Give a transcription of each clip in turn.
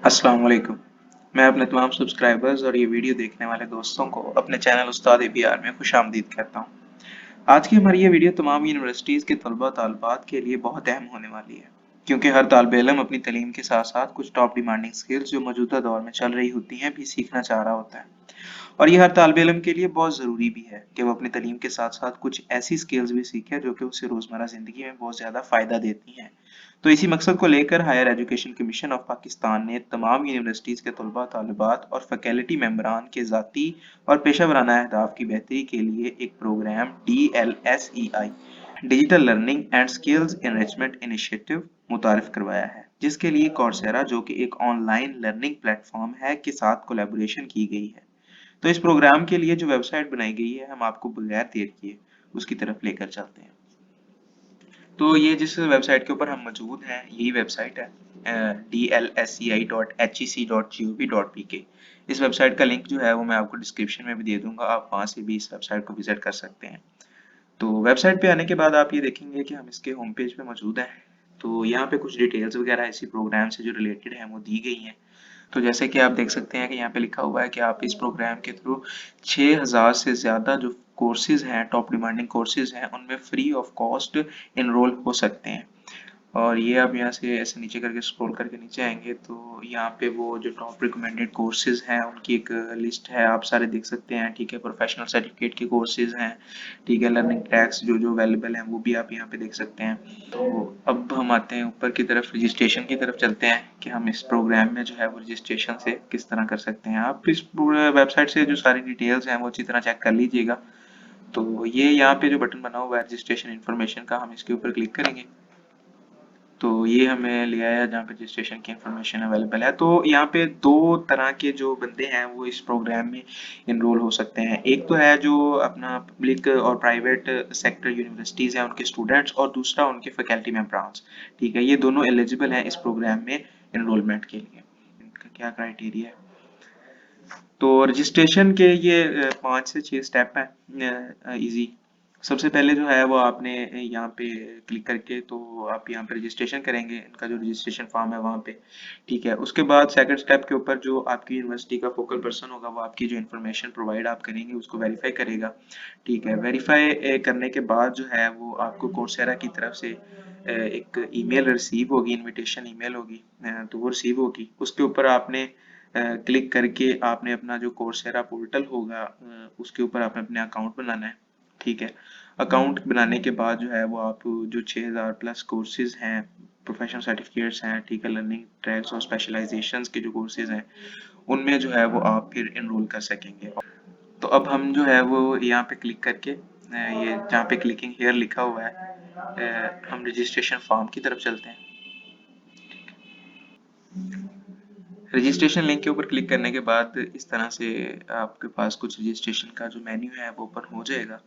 अस्सलाम वालेकुम। मैं अपने तमाम सब्सक्राइबर्स और ये वीडियो देखने वाले दोस्तों को अपने चैनल उस्ताद एपीआर में खुशामदीद कहता हूँ। आज की हमारी ये वीडियो तमाम यूनिवर्सिटीज़ के तलबा तालिबात के लिए बहुत अहम होने वाली है, क्योंकि हर तालिब इल्म अपनी तालीम के साथ साथ कुछ टॉप डिमांडिंग स्किल्स जो मौजूदा दौर में चल रही होती हैं भी सीखना चाह रहा होता है। और ये हर तालिब इल्म के लिए बहुत ज़रूरी भी है कि वो अपनी तालीम के साथ साथ कुछ ऐसी स्किल्स भी सीखे जो कि उसे रोज़मर्रा ज़िंदगी में बहुत ज़्यादा फ़ायदा देती हैं। तो इसी मकसद को लेकर higher education commission of Pakistan ने तमाम यूनिवर्सिटीज़ के तलबा तालिबात और फैकल्टी मेंबरान के ज़ाती और पेशा वराना अहदाफ की बेहतरी के लिए एक program DLSEI digital learning and skills enrichment initiative मुतारिफ करवाया है, जिसके लिए कॉर्सेरा जो कि एक ऑनलाइन लर्निंग प्लेटफॉर्म है के साथ कोलैबोरेशन की गई है। तो इस प्रोग्राम के लिए जो वेबसाइट बनाई गई है हम आपको बगैर देर किए उसकी तरफ लेकर चलते हैं। तो ये जिस वेबसाइट के ऊपर हम मौजूद हैं यही वेबसाइट है dlsci.hec.gov.pk। इस वेबसाइट का लिंक जो है वो मैं आपको डिस्क्रिप्शन में भी दे दूंगा, आप वहां से भी इस वेबसाइट को विजिट कर सकते हैं। तो वेबसाइट पे आने के बाद आप ये देखेंगे कि हम इसके होम पेज पे मौजूद हैं। तो यहाँ पे कुछ डिटेल्स वगैरह इसी प्रोग्राम से जो रिलेटेड है वो दी गई हैं। तो जैसे कि आप देख सकते हैं कि यहाँ पे लिखा हुआ है कि आप इस प्रोग्राम के थ्रू 6000 से ज़्यादा जो कोर्सेज हैं, टॉप डिमांडिंग कोर्सेज हैं, उनमें फ्री ऑफ कॉस्ट इनरोल हो सकते हैं। और ये आप यहाँ से ऐसे नीचे करके स्क्रॉल करके नीचे आएंगे तो यहाँ पे वो जो टॉप रिकमेंडेड कोर्सेज हैं उनकी एक लिस्ट है, आप सारे देख सकते हैं। ठीक है, प्रोफेशनल सर्टिफिकेट के कोर्सेज हैं। ठीक है, लर्निंग ट्रैक्स जो जो अवेलेबल हैं वो भी आप यहाँ पे देख सकते हैं। तो अब हम आते हैं ऊपर की तरफ, रजिस्ट्रेशन की तरफ चलते हैं कि हम इस प्रोग्राम में जो है वो रजिस्ट्रेशन से किस तरह कर सकते हैं। आप इस वेबसाइट से जो सारी डिटेल्स हैं वो अच्छी तरह चेक कर लीजिएगा। तो ये यहाँ पे जो बटन बना हुआ है रजिस्ट्रेशन इन्फॉर्मेशन का, हम इसके ऊपर क्लिक करेंगे तो ये हमें ले आया जहाँ पे रजिस्ट्रेशन की इन्फॉर्मेशन अवेलेबल है। तो यहाँ पे दो तरह के जो बंदे हैं वो इस प्रोग्राम में इनरोल हो सकते हैं। एक तो है जो अपना पब्लिक और प्राइवेट सेक्टर यूनिवर्सिटीज़ हैं उनके स्टूडेंट्स, और दूसरा उनके फैकल्टी मेंबर्स। ठीक है, ये दोनों एलिजिबल हैं इस प्रोग्राम में इनरोलमेंट के लिए। इनका क्या क्राइटेरिया है? तो रजिस्ट्रेशन के ये 5 से 6 स्टेप हैं इजी। सबसे पहले जो है वो आपने यहाँ पे क्लिक करके तो आप यहाँ पे रजिस्ट्रेशन करेंगे, इनका जो रजिस्ट्रेशन फॉर्म है वहाँ पे। ठीक है, उसके बाद सेकंड स्टेप के ऊपर जो आपकी यूनिवर्सिटी का फोकल पर्सन होगा वो आपकी जो इन्फॉर्मेशन प्रोवाइड आप करेंगे उसको वेरीफाई करेगा। ठीक है, वेरीफाई करने के बाद जो है वो आपको कोर्सेरा की तरफ से एक ईमेल रिसीव होगी, इनविटेशन ईमेल होगी। तो वो रिसीव होगी, उसके ऊपर आपने क्लिक करके आपने अपना जो कोर्सेरा पोर्टल होगा उसके ऊपर आपने अपने अकाउंट बनाना है। ठीक है, अकाउंट बनाने के बाद जो है वो आप जो 6000 प्लस कोर्सेज हैं, प्रोफेशनल सर्टिफिकेट्स हैं, ठीक है, लर्निंग ट्रैक्स और स्पेशलाइजेशंस के जो कोर्सेज हैं उनमें जो है वो आप फिर एनरोल कर सकेंगे। तो अब हम जो है वो यहाँ पे क्लिक करके ये जहाँ पे क्लिकिंग हेयर लिखा हुआ है हम रजिस्ट्रेशन फॉर्म की तरफ चलते हैं। रजिस्ट्रेशन लिंक के ऊपर क्लिक करने के बाद इस तरह से आपके पास कुछ रजिस्ट्रेशन का जो मेन्यू है वो ओपन हो जाएगा।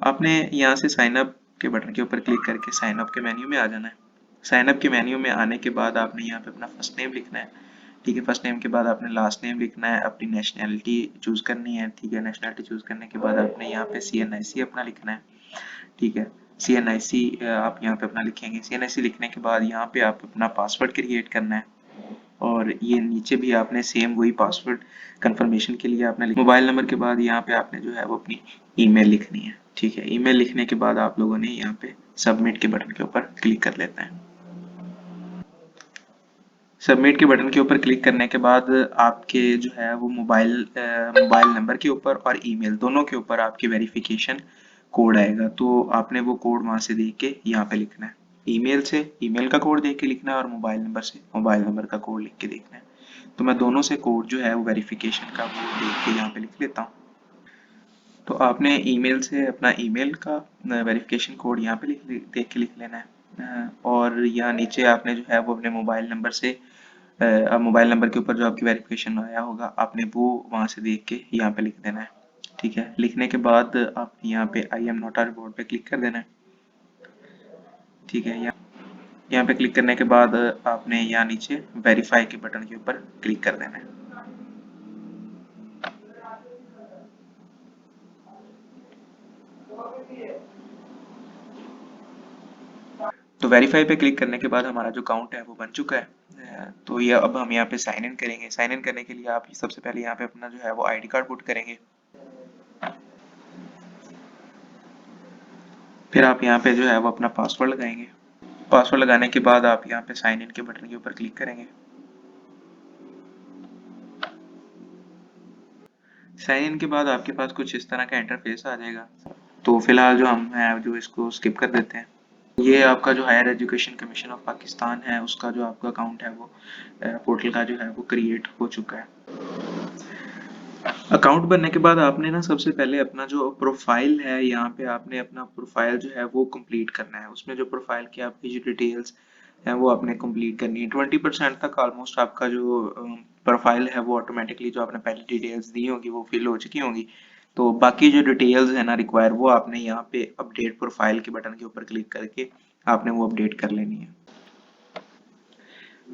आपने यहाँ से साइन अप के बटन के ऊपर क्लिक करके साइन अप के मेन्यू में आ जाना है। साइन अप के मेन्यू में आने के बाद आपने यहाँ पे अपना फर्स्ट नेम लिखना है। ठीक है, फर्स्ट नेम के बाद आपने लास्ट नेम लिखना है, अपनी नेशनैलिटी चूज करनी है। ठीक है, नेशनैलिटी चूज करने के बाद आपने यहाँ पे CNIC अपना लिखना है। ठीक है, CNIC आप यहाँ पे अपना लिखेंगे। CNIC लिखने के बाद यहाँ पे आप अपना पासवर्ड क्रिएट करना है, और ये नीचे भी आपने सेम वही पासवर्ड कंफर्मेशन के लिए आपने मोबाइल नंबर के बाद यहाँ पे आपने जो है वो अपनी ईमेल लिखनी है। ठीक है, ईमेल लिखने के बाद आप लोगों ने यहाँ पे सबमिट के बटन के ऊपर क्लिक कर लेना है। सबमिट के बटन के ऊपर क्लिक करने के बाद आपके जो है वो मोबाइल नंबर के ऊपर और ईमेल दोनों के ऊपर आपकी वेरिफिकेशन कोड आएगा। तो आपने वो कोड वहां से देख के यहाँ पे लिखना है। ईमेल से ईमेल का कोड देख के लिखना है और मोबाइल नंबर से मोबाइल नंबर का कोड लिख के देखना है। तो मैं दोनों से कोड जो है वो वेरिफिकेशन का वो देख के यहाँ पे लिख लेता हूँ। तो आपने ईमेल से अपना ईमेल का वेरिफिकेशन कोड यहाँ पे देख के लिख लेना है। और यहाँ नीचे आपने जो है वो अपने मोबाइल नंबर से अब मोबाइल नंबर के ऊपर जो आपकी वेरिफिकेशन आया होगा आपने वो वहां से देख के यहाँ पे लिख देना है। ठीक है, लिखने के बाद आपने यहाँ पे I am not a robot पे क्लिक कर देना है। ठीक है, यहाँ पे क्लिक करने के बाद आपने यहाँ नीचे वेरीफाई के बटन के ऊपर क्लिक कर देना है। तो तो वेरीफाई पे क्लिक करने के बाद हमारा जो अकाउंट है वो बन चुका है। तो ये अब हम यहाँ पे साइन इन करेंगे। साइन इन करने के लिए आप सबसे पहले यहाँ पे अपना जो है वो आईडी कार्ड पुट करेंगे। फिर आप यहाँ पे जो है वो अपना पासवर्ड लगाएंगे। पासवर्ड लगाने के बाद आप यहाँ पे साइन इन के बटन के ऊपर क्लिक करेंगे। साइन इन के बाद आपके पास कुछ इस तरह का इंटरफेस आ जाएगा। तो फिलहाल जो हम है जो इसको स्किप कर देते हैं। ये आपका जो higher education commission of Pakistan है उसका जो आपका अकाउंट है वो पोर्टल का जो है वो क्रिएट हो चुका है। अकाउंट बनने के बाद आपने ना सबसे पहले अपना जो प्रोफाइल है यहाँ पे आपने अपना प्रोफाइल जो है वो कंप्लीट करना है। उसमें जो प्रोफाइल की आपकी जो डिटेल्स है वो आपने कंप्लीट करनी है। 20% तक ऑलमोस्ट आपका जो प्रोफाइल है वो ऑटोमेटिकली जो आपने पहले डिटेल्स दी होगी वो फिल हो चुकी होंगी। तो बाकी जो डिटेल्स है ना रिक्वायर वो आपने यहाँ पे अपडेट प्रोफाइल के बटन के ऊपर क्लिक करके आपने वो अपडेट कर लेनी है।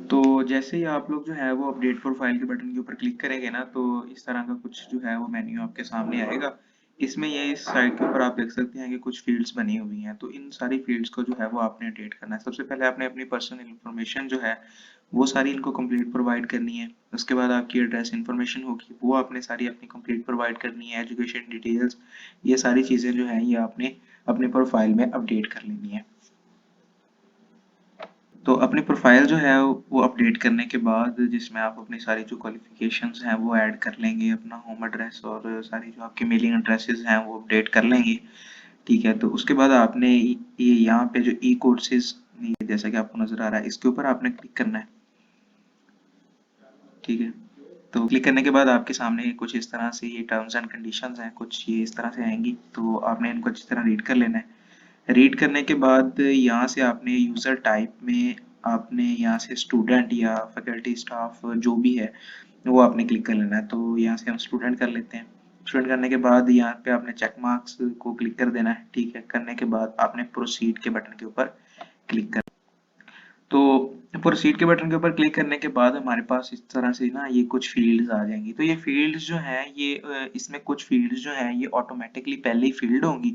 तो जैसे ही आप लोग जो है वो अपडेट प्रोफाइल के बटन के ऊपर क्लिक करेंगे ना तो इस तरह का कुछ जो है वो मेन्यू आपके सामने आएगा। इसमें ये इस साइड के ऊपर आप देख सकते हैं कि कुछ फील्ड्स बनी हुई हैं। तो इन सारी फील्ड्स को जो है वो आपने अपडेट करना है। सबसे पहले आपने अपनी पर्सनल इन्फॉर्मेशन जो है वो सारी इनको कंप्लीट प्रोवाइड करनी है। उसके बाद आपकी एड्रेस इन्फॉर्मेशन होगी वो आपने सारी अपनी कंप्लीट प्रोवाइड करनी है। एजुकेशन डिटेल्स ये सारी चीज़ें जो हैं ये आपने अपने प्रोफाइल में अपडेट कर लेनी है। तो अपनी प्रोफाइल जो है वो अपडेट करने के बाद जिसमें आप अपनी सारी जो क्वालिफिकेशंस हैं वो ऐड कर लेंगे। अपना होम एड्रेस और सारी जो आपकी मेलिंग एड्रेसेस हैं वो अपडेट कर लेंगे। ठीक है, तो उसके बाद आपने ये यहाँ पे जो ई कोर्सेज जैसा कि आपको नजर आ रहा है इसके ऊपर आपने क्लिक करना है। ठीक है, तो क्लिक करने के बाद आपके सामने कुछ इस तरह से ये टर्म्स एंड कंडीशंस हैं, कुछ ये इस तरह से आएंगी। तो आपने इनको अच्छी तरह रीड कर लेना है। रीड करने के बाद यहाँ से आपने यूज़र टाइप में आपने यहाँ से स्टूडेंट या फैकल्टी स्टाफ जो भी है वो आपने क्लिक कर लेना है। तो यहाँ से हम स्टूडेंट कर लेते हैं। स्टूडेंट करने के बाद यहाँ पे आपने चेक मार्क्स को क्लिक कर देना है। ठीक है, करने के बाद आपने प्रोसीड के बटन के ऊपर क्लिक कर तो प्रोसीड के बटन के ऊपर क्लिक करने के बाद हमारे पास इस तरह से ना ये कुछ फील्ड्स आ जाएंगी। तो ये फील्ड्स जो हैं ये इसमें कुछ फील्ड्स जो हैं ये ऑटोमेटिकली पहले ही फील्ड होंगी।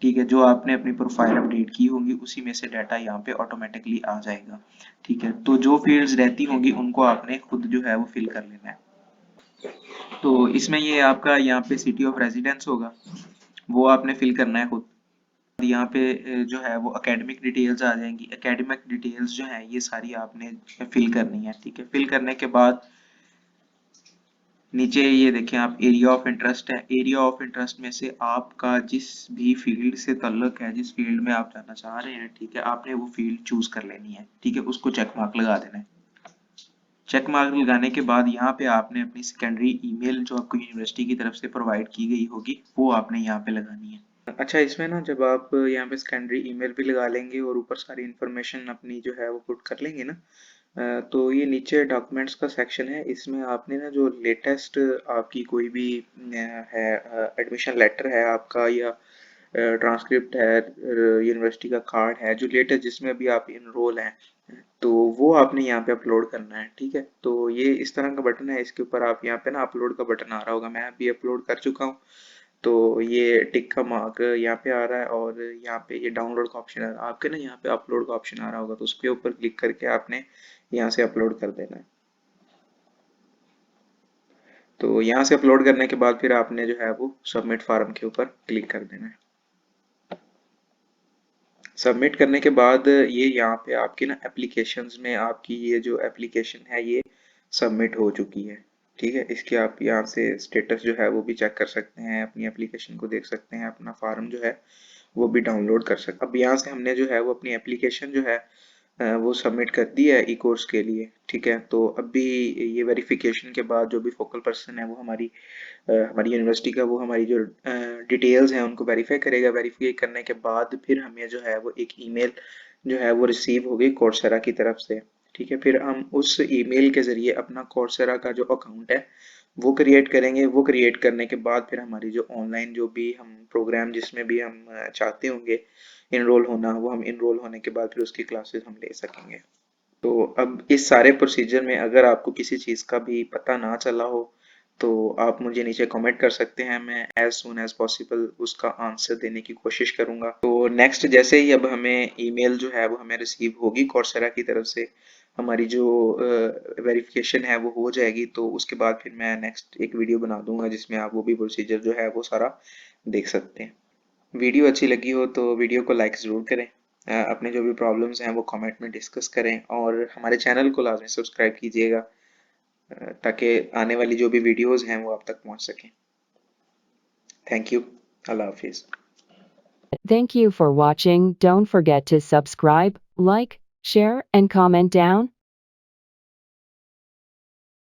ठीक है, जो आपने अपनी प्रोफाइल अपडेट की होंगी उसी में से डाटा यहाँ पे ऑटोमेटिकली आ जाएगा। ठीक है, तो जो फील्ड्स रहती होंगी उनको आपने खुद जो है वो फिल कर लेना है। तो इसमें ये आपका यहाँ पे सिटी ऑफ रेजिडेंस होगा वो आपने फिल करना है खुद। यहाँ पे जो है वो एकेडमिक डिटेल्स आ जाएंगी। एकेडमिक डिटेल्स जो है ये सारी आपने फिल करनी है। ठीक है, फिल करने के बाद नीचे ये देखें आप एरिया ऑफ इंटरेस्ट है। एरिया ऑफ इंटरेस्ट में से आपका जिस भी फील्ड से ताल्लुक है, जिस फील्ड में आप जाना चाह रहे हैं, ठीक है, आपने वो फील्ड चूज कर लेनी है। ठीक है, उसको चेक मार्क लगा देना है। चेक मार्क लगाने के बाद यहाँ पे आपने अपनी सेकेंडरी ईमेल जो आपको यूनिवर्सिटी की तरफ से प्रोवाइड की गई होगी वो आपने यहाँ पे लगानी है। अच्छा, इसमें ना जब आप यहाँ पे सेकेंडरी ईमेल भी लगा लेंगे और ऊपर सारी इन्फॉर्मेशन अपनी जो है वो पुट कर लेंगे ना तो ये नीचे डॉक्यूमेंट्स का सेक्शन है। इसमें आपने ना जो लेटेस्ट आपकी कोई भी है एडमिशन लेटर है आपका या ट्रांसक्रिप्ट है, यूनिवर्सिटी का कार्ड है, जो लेटेस्ट जिसमें अभी आप इनरोल हैं तो वो आपने यहाँ पे अपलोड करना है। ठीक है, तो ये इस तरह का बटन है। इसके ऊपर आप यहाँ पे ना अपलोड का बटन आ रहा होगा। मैं अभी अपलोड कर चुका हूँ। तो ये टिक का मार्क यहाँ पे आ रहा है और यहाँ पे ये डाउनलोड का ऑप्शन आ रहा है। आपके ना यहाँ पे अपलोड का ऑप्शन आ रहा होगा तो उसके ऊपर क्लिक करके आपने यहाँ से अपलोड कर देना है। तो यहाँ से अपलोड करने के बाद फिर आपने जो है वो सबमिट फॉर्म के ऊपर क्लिक कर देना है। सबमिट करने के बाद ये यहाँ पे आपकी ना एप्लीकेशंस में आपकी ये जो एप्लीकेशन है ये सबमिट हो चुकी है। ठीक है, इसके आप यहाँ से स्टेटस जो है वो भी चेक कर सकते हैं, अपनी एप्लीकेशन को देख सकते हैं, अपना फॉर्म जो है वो भी डाउनलोड कर सकते हैं। अब यहाँ से हमने जो है वो अपनी एप्लीकेशन जो है वो सबमिट कर दी है ई कोर्स के लिए। ठीक है, तो अभी ये वेरिफिकेशन के बाद जो भी फोकल पर्सन है वो हमारी यूनिवर्सिटी का वो हमारी जो डिटेल्स हैं उनको वेरीफाई करेगा। वेरीफाई करने के बाद फिर हमें जो है वो एक ईमेल जो है वो रिसीव होगी कोर्सेरा की तरफ से। ठीक है, फिर हम उस ईमेल के ज़रिए अपना कोर्सेरा का जो अकाउंट है वो क्रिएट करेंगे। वो क्रिएट करने के बाद फिर हमारी जो ऑनलाइन जो भी हम प्रोग्राम जिसमें भी हम चाहते होंगे इनरोल होना वो हम इनरोल होने के बाद फिर उसकी क्लासेस हम ले सकेंगे। तो अब इस सारे प्रोसीजर में अगर आपको किसी चीज़ का भी पता ना चला हो तो आप मुझे नीचे कमेंट कर सकते हैं, मैं एज सून एज पॉसिबल उसका आंसर देने की कोशिश करूंगा। तो नेक्स्ट जैसे ही अब हमें ईमेल जो है वो हमें रिसीव होगी कौरसेरा की तरफ से, हमारी जो वेरिफिकेशन है वो हो जाएगी, तो उसके बाद फिर मैं नेक्स्ट एक वीडियो बना दूंगा जिसमें आप वो भी प्रोसीजर जो है वो सारा देख सकते हैं। वीडियो अच्छी लगी हो तो वीडियो को लाइक ज़रूर करें, अपने जो भी प्रॉब्लम्स हैं वो कमेंट में डिस्कस करें, और हमारे चैनल को लाजमी सब्सक्राइब कीजिएगा ताकि आने वाली जो भी वीडियोस हैं वो आप तक पहुंच सकें। Thank you. अल्लाह हाफिज़। Thank you for watching. Don't forget to subscribe, like, share, and comment down.